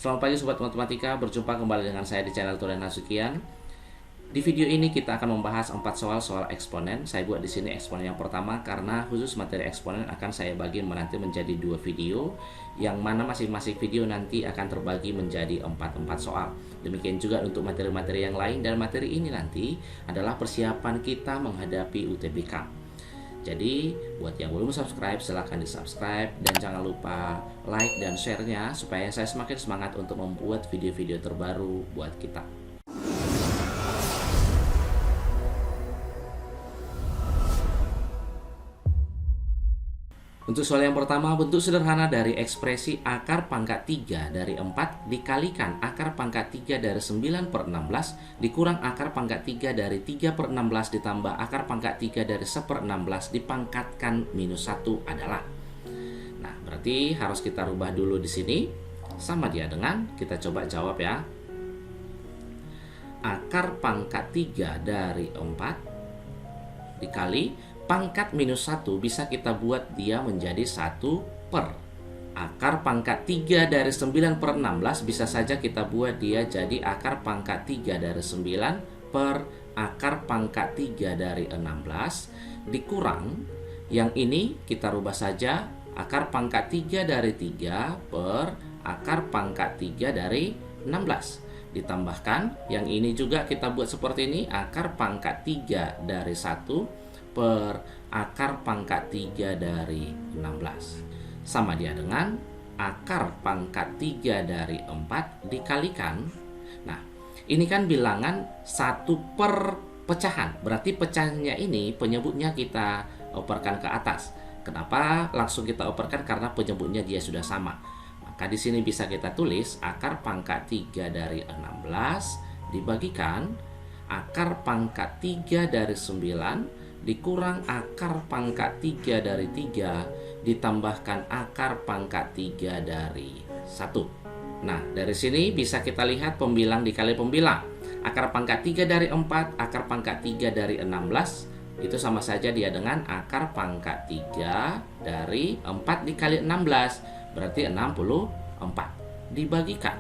Selamat pagi Sobat Matematika, berjumpa kembali dengan saya di channel Tulen Nasution. Di video ini kita akan membahas 4 soal eksponen. Saya buat di sini eksponen yang pertama karena khusus materi eksponen akan saya bagi nanti menjadi 2 video, yang mana masing-masing video nanti akan terbagi menjadi 4 soal. Demikian juga untuk materi-materi yang lain, dan materi ini nanti adalah persiapan kita menghadapi UTBK. Jadi buat yang belum subscribe silahkan di subscribe, dan jangan lupa like dan share-nya supaya saya semakin semangat untuk membuat video-video terbaru buat kita. Untuk soal yang pertama, bentuk sederhana dari ekspresi akar pangkat 3 dari 4 dikalikan akar pangkat 3 dari 9 per 16 dikurang akar pangkat 3 dari 3 per 16 ditambah akar pangkat 3 dari 1 per 16 dipangkatkan minus 1 adalah. Nah, berarti harus kita rubah dulu di sini. Sama dia dengan, kita coba jawab ya. Akar pangkat 3 dari 4 dikali pangkat minus 1 bisa kita buat dia menjadi 1 per akar pangkat 3 dari 9 per 16 bisa saja kita buat dia jadi akar pangkat 3 dari 9 per akar pangkat 3 dari 16 dikurang yang ini kita rubah saja akar pangkat 3 dari 3 per akar pangkat 3 dari 16 ditambahkan yang ini juga kita buat seperti ini, akar pangkat 3 dari 1 per akar pangkat 3 dari 16 sama dia dengan akar pangkat 3 dari 4 dikalikan. Nah, ini kan bilangan 1 per pecahan, berarti pecahannya ini penyebutnya kita operkan ke atas. Kenapa langsung kita operkan? Karena penyebutnya dia sudah sama. Maka di sini bisa kita tulis akar pangkat 3 dari 16 dibagikan akar pangkat 3 dari 9 dikurang akar pangkat 3 dari 3 ditambahkan akar pangkat 3 dari 1. Nah, dari sini bisa kita lihat pembilang dikali pembilang. Akar pangkat 3 dari 4, akar pangkat 3 dari 16 itu sama saja dia dengan akar pangkat 3 dari 4 dikali 16, berarti 64 dibagikan.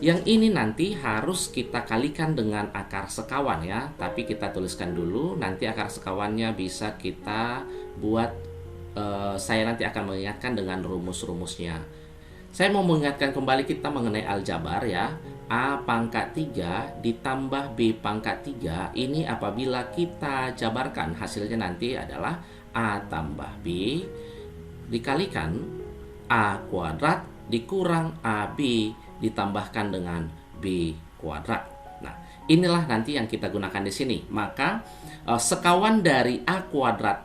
Yang ini nanti harus kita kalikan dengan akar sekawan ya. Tapi kita tuliskan dulu, nanti akar sekawannya bisa kita buat, saya nanti akan mengingatkan dengan rumus-rumusnya. Saya mau mengingatkan kembali kita mengenai aljabar ya. A pangkat 3 ditambah B pangkat 3, ini apabila kita jabarkan hasilnya nanti adalah A tambah B dikalikan A kuadrat dikurang AB ditambahkan dengan B kuadrat. Nah, inilah nanti yang kita gunakan di sini. Maka sekawan dari A kuadrat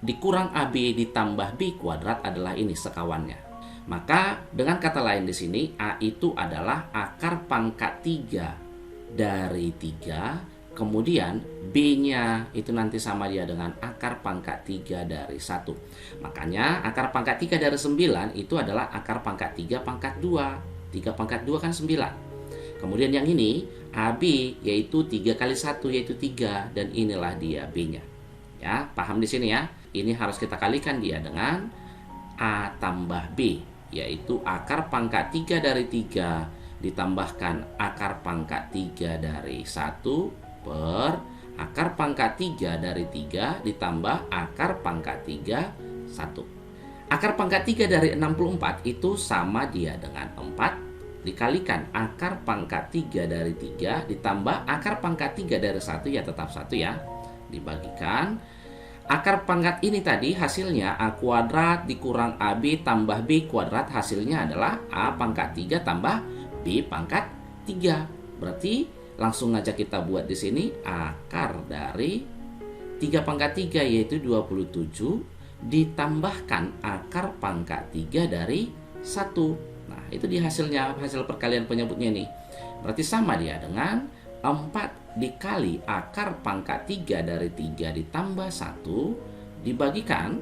dikurang AB ditambah B kuadrat adalah ini sekawannya. Maka dengan kata lain di sini A itu adalah akar pangkat 3 dari 3, kemudian B-nya itu nanti sama dia dengan akar pangkat 3 dari 1. Makanya akar pangkat 3 dari 9 itu adalah akar pangkat 3 pangkat 2. 3 pangkat 2 kan 9. Kemudian yang ini AB yaitu 3 kali 1 yaitu 3, dan inilah dia B-nya. Ya, paham di sini ya. Ini harus kita kalikan dia dengan A tambah B, yaitu akar pangkat 3 dari 3 ditambahkan akar pangkat 3 dari 1 per akar pangkat 3 dari 3 ditambah akar pangkat 3 1. Akar pangkat 3 dari 64 itu sama dia dengan 4 dikalikan akar pangkat 3 dari 3 ditambah akar pangkat 3 dari 1 ya tetap 1 ya, dibagikan akar pangkat ini tadi hasilnya A kuadrat dikurang AB tambah B kuadrat, hasilnya adalah A pangkat 3 tambah B pangkat 3. Berarti langsung aja kita buat di sini akar dari 3 pangkat 3 yaitu 27 ditambahkan akar pangkat 3 dari 1. Nah, itu di hasilnya, hasil perkalian penyebutnya nih. Berarti sama dia dengan 4 dikali akar pangkat 3 dari 3 ditambah 1 dibagikan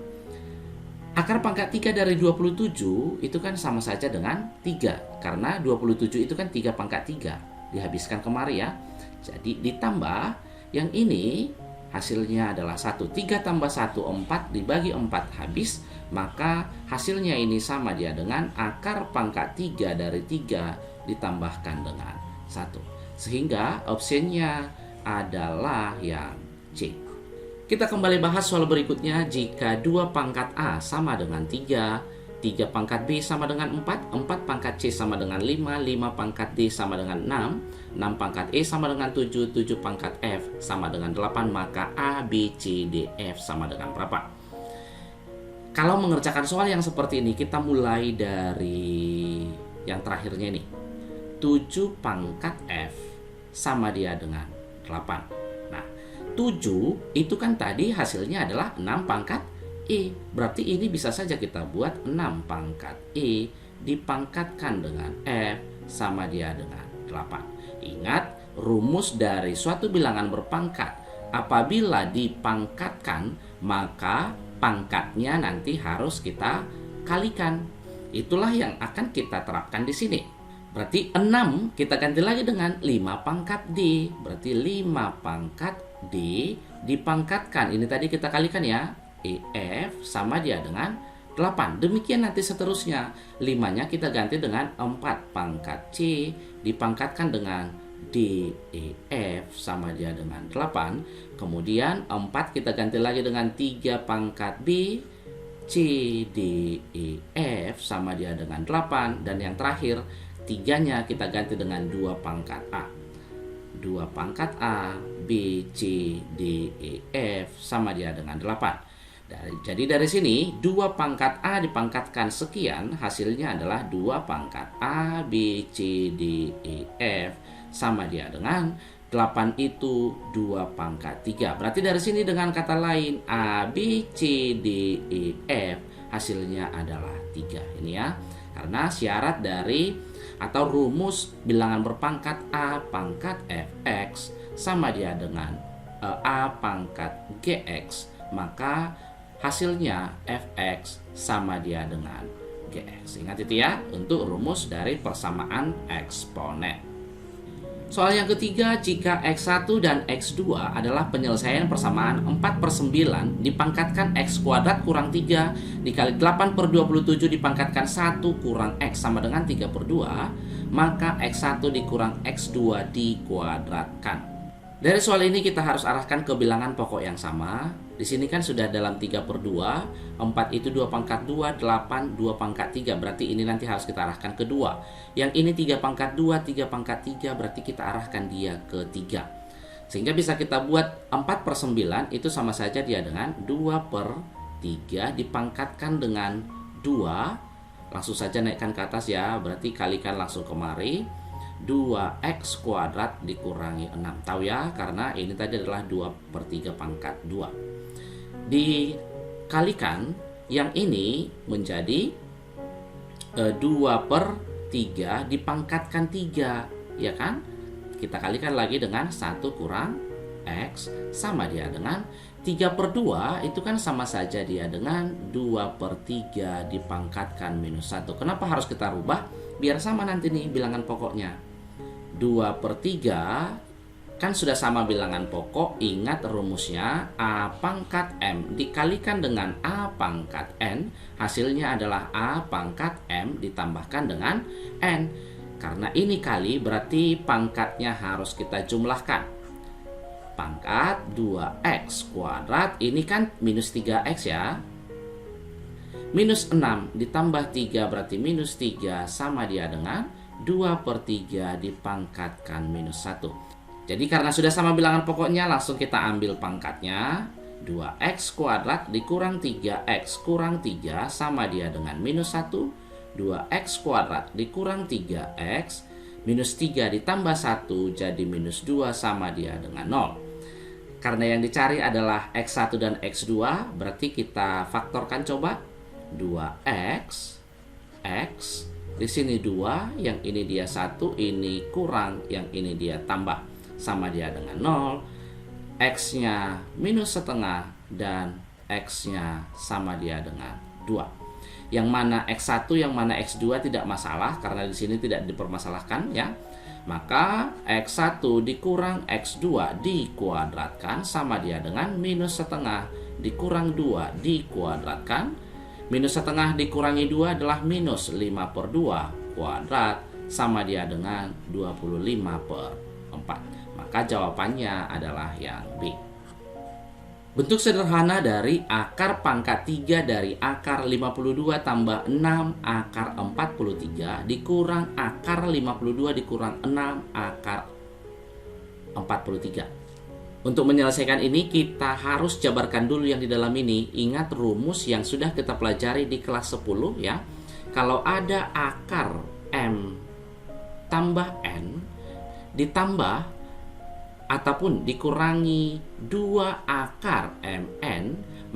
akar pangkat 3 dari 27 itu kan sama saja dengan 3. Karena 27 itu kan 3 pangkat 3. Dihabiskan kemari ya. Jadi ditambah yang ini hasilnya adalah 1. 3 tambah 1, 4 dibagi 4 habis. maka hasilnya ini sama dia dengan akar pangkat 3 dari 3 ditambahkan dengan 1. Sehingga opsinya adalah yang C. Kita kembali bahas soal berikutnya. Jika 2 pangkat A sama dengan 3, 3 pangkat B sama dengan 4, 4 pangkat C sama dengan 5, 5 pangkat D sama dengan 6, 6 pangkat E sama dengan 7, 7 pangkat F sama dengan 8, maka A, B, C, D, F sama dengan berapa? Kalau mengerjakan soal yang seperti ini, kita mulai dari yang terakhirnya nih. 7 pangkat F sama dia dengan 8. Nah, 7 itu kan tadi hasilnya adalah 6 pangkat E. Berarti ini bisa saja kita buat 6 pangkat E dipangkatkan dengan F sama dia dengan 8. Ingat, rumus dari suatu bilangan berpangkat. Apabila dipangkatkan, maka pangkatnya nanti harus kita kalikan. Itulah yang akan kita terapkan di sini. Berarti 6 kita ganti lagi dengan 5 pangkat D. Berarti 5 pangkat D dipangkatkan. Ini tadi kita kalikan ya. EF sama dia dengan 8. Demikian nanti seterusnya. 5-nya kita ganti dengan 4 pangkat C dipangkatkan dengan DEF sama dia dengan 8. Kemudian 4 kita ganti lagi dengan 3 pangkat B CDEF sama dia dengan 8. Dan yang terakhir 3-nya kita ganti dengan 2 pangkat A. 2 pangkat A B C D E F sama dia dengan 8. Jadi dari sini 2 pangkat A dipangkatkan sekian, hasilnya adalah 2 pangkat A B C D E F sama dia dengan 8 itu 2 pangkat 3. Berarti dari sini dengan kata lain A B C D E F hasilnya adalah 3. Ini ya. Karena syarat dari atau rumus bilangan berpangkat A pangkat Fx sama dia dengan A pangkat Gx, maka hasilnya Fx sama dia dengan Gx. Ingat itu ya, untuk rumus dari persamaan eksponen. Soal yang ketiga, jika X1 dan X2 adalah penyelesaian persamaan 4/9 dipangkatkan X kuadrat kurang 3 dikali 8/27 dipangkatkan 1 kurang X sama dengan 3/2, maka X1 dikurang X2 dikuadratkan. Dari soal ini kita harus arahkan ke bilangan pokok yang sama. Di sini kan sudah dalam 3/2, 4 itu 2 pangkat 2, 8 2 pangkat 3, berarti ini nanti harus kita arahkan ke 2. Yang ini 3 pangkat 2, 3 pangkat 3, berarti kita arahkan dia ke 3. Sehingga bisa kita buat 4/9 itu sama saja dia dengan 2/3 dipangkatkan dengan 2. Langsung saja naikkan ke atas ya, berarti kalikan langsung kemari. 2x kuadrat dikurangi 6. Tahu ya, karena ini tadi adalah 2/3 pangkat 2. Dikalikan yang ini menjadi 2/3 dipangkatkan 3, ya kan? Kita kalikan lagi dengan 1 kurang X sama dia dengan 3/2, itu kan sama saja dia dengan 2/3 dipangkatkan minus 1. Kenapa harus kita rubah? Biar sama nanti nih bilangan pokoknya. 2/3 kan sudah sama bilangan pokok. Ingat rumusnya, A pangkat M dikalikan dengan A pangkat N, hasilnya adalah A pangkat M ditambahkan dengan N. Karena ini kali, berarti pangkatnya harus kita jumlahkan. Pangkat 2x kuadrat, ini kan minus 3x ya. Minus 6 ditambah 3 berarti minus 3 sama dia dengan 2/3 dipangkatkan minus 1. Jadi karena sudah sama bilangan pokoknya, langsung kita ambil pangkatnya. 2x kuadrat dikurang 3x kurang 3 sama dia dengan minus 1. 2x kuadrat dikurang 3x minus 3 ditambah 1 jadi minus 2 sama dia dengan 0. Karena yang dicari adalah X1 dan X2, berarti kita faktorkan coba. 2x X di sini 2, yang ini dia 1, ini kurang, yang ini dia tambah, sama dia dengan 0. X-nya minus setengah dan X-nya sama dia dengan 2. Yang mana X1, yang mana X2 tidak masalah karena di sini tidak dipermasalahkan ya. Maka X1 dikurang X2 dikuadratkan sama dia dengan minus setengah dikurang 2 dikuadratkan. Minus setengah dikurangi 2 adalah minus 5 per 2 kuadrat, sama dia dengan 25 per 4. Maka jawabannya adalah yang B. Bentuk sederhana dari akar pangkat 3 dari akar 52 tambah 6 akar 43 dikurang akar 52 dikurang 6 akar 43. Untuk menyelesaikan ini kita harus jabarkan dulu yang di dalam ini. Ingat rumus yang sudah kita pelajari di kelas 10 ya. Kalau ada akar M tambah N ditambah ataupun dikurangi 2 akar MN,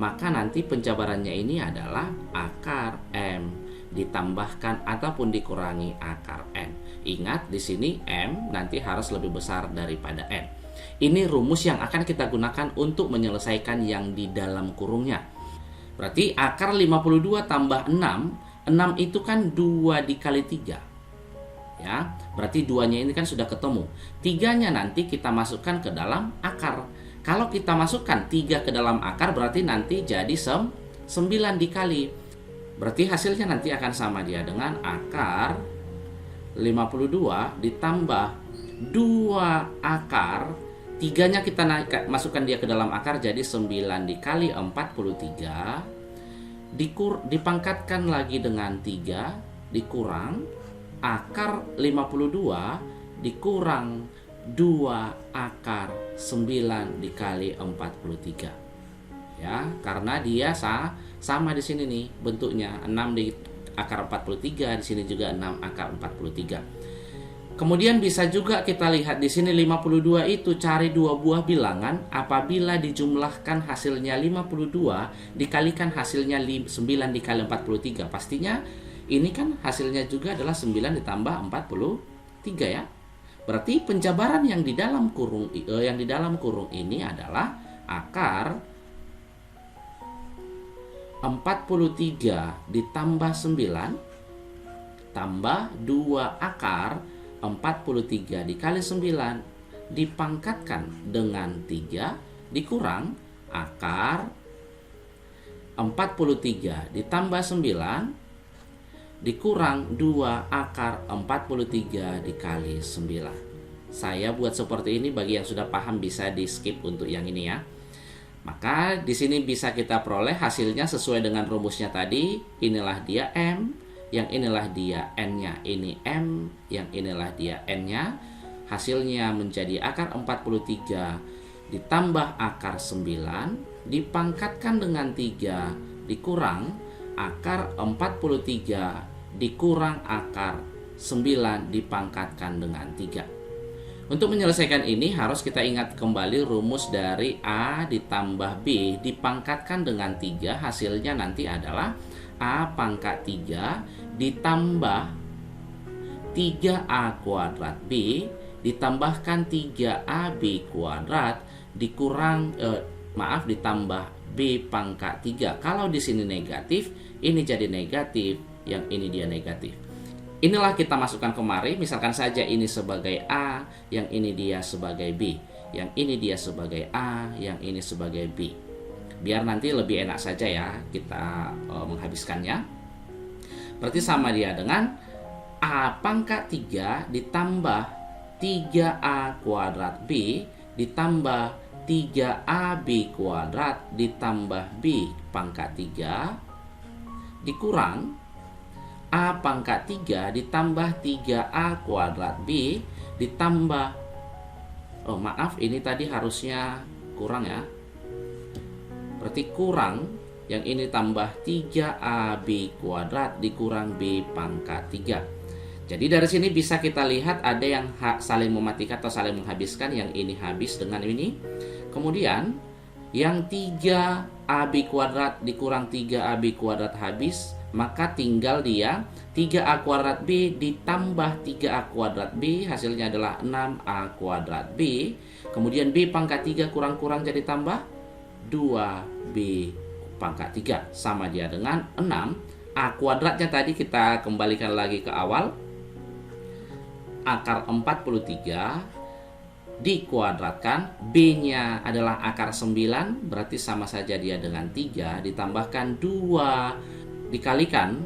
maka nanti penjabarannya ini adalah akar M ditambahkan ataupun dikurangi akar N. Ingat di sini M nanti harus lebih besar daripada N. Ini rumus yang akan kita gunakan untuk menyelesaikan yang di dalam kurungnya. Berarti akar 52 tambah 6 itu kan 2 dikali 3. Ya, berarti 2-nya ini kan sudah ketemu. 3-nya nanti kita masukkan ke dalam akar. Kalau kita masukkan 3 ke dalam akar berarti nanti jadi 9 dikali. Berarti hasilnya nanti akan sama dia dengan akar 52 ditambah 2 akar. 3-nya kita masukkan dia ke dalam akar jadi 9 dikali 43. Dipangkatkan lagi dengan 3 dikurang akar 52 dikurang 2 akar 9 dikali 43. Ya, karena dia sama di sini nih bentuknya 6 di akar 43, di sini juga 6 akar 43. Kemudian bisa juga kita lihat di sini 52 itu cari 2 buah bilangan apabila dijumlahkan hasilnya 52 dikalikan hasilnya 9 dikali 43. Pastinya ini kan hasilnya juga adalah 9 ditambah 43 ya. Berarti penjabaran yang di dalam kurung ini adalah akar 43 ditambah 9 tambah 2 akar 43 dikali 9 dipangkatkan dengan 3 dikurang akar 43 ditambah 9 dikurang 2 akar 43 dikali 9. Saya buat seperti ini, bagi yang sudah paham bisa di skip untuk yang ini ya. Maka di sini bisa kita peroleh hasilnya sesuai dengan rumusnya tadi. Inilah dia M, yang inilah dia N-nya. Ini M, yang inilah dia N-nya. Hasilnya menjadi akar 43 ditambah akar 9 dipangkatkan dengan 3 dikurang akar 43 dikurang akar 9 dipangkatkan dengan 3. Untuk menyelesaikan ini harus kita ingat kembali rumus dari A ditambah B dipangkatkan dengan 3. Hasilnya nanti adalah A pangkat 3 ditambah 3A kuadrat B ditambahkan 3AB kuadrat dikurang ditambah B pangkat 3. Kalau di sini negatif, ini jadi negatif, yang ini dia negatif. Inilah kita masukkan kemari, misalkan saja ini sebagai A, yang ini dia sebagai B, yang ini dia sebagai A, yang ini sebagai B. Biar nanti lebih enak saja ya kita menghabiskannya. Berarti sama dia dengan A pangkat 3 ditambah 3A kuadrat B ditambah 3AB kuadrat ditambah B pangkat 3 dikurang A pangkat 3 ditambah 3A kuadrat B ditambah ini tadi harusnya kurang ya. Berarti kurang, yang ini tambah 3AB kuadrat dikurang B pangkat 3. Jadi dari sini bisa kita lihat ada yang saling mematikan atau saling menghabiskan. Yang ini habis dengan ini. Kemudian yang 3AB kuadrat dikurang 3AB kuadrat habis, maka tinggal dia 3A kuadrat B ditambah 3A kuadrat B, hasilnya adalah 6A kuadrat B. Kemudian B pangkat 3 kurang-kurang jadi tambah 2B pangkat 3, sama dia dengan 6. A kuadratnya tadi kita kembalikan lagi ke awal, akar 43 dikuadratkan, B-nya adalah akar 9, berarti sama saja dia dengan 3, ditambahkan 2 dikalikan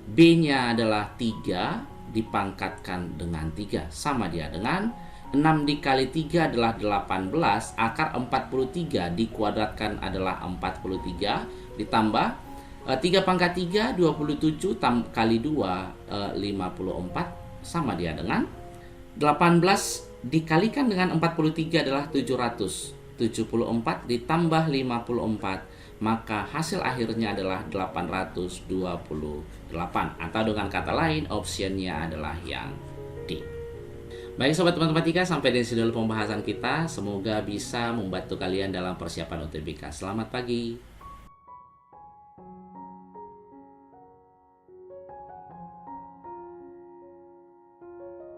B-nya adalah 3 dipangkatkan dengan 3, sama dia dengan 6 dikali 3 adalah 18, akar 43 dikuadratkan adalah 43, ditambah 3 pangkat 3, 27, kali 2, 54, sama dia dengan 18 dikalikan dengan 43 adalah 774 ditambah 54, maka hasil akhirnya adalah 828, atau dengan kata lain optionnya adalah yang D. Baik sobat matematika, sampai di sini dulu pembahasan kita. Semoga bisa membantu kalian dalam persiapan UTBK. Selamat pagi.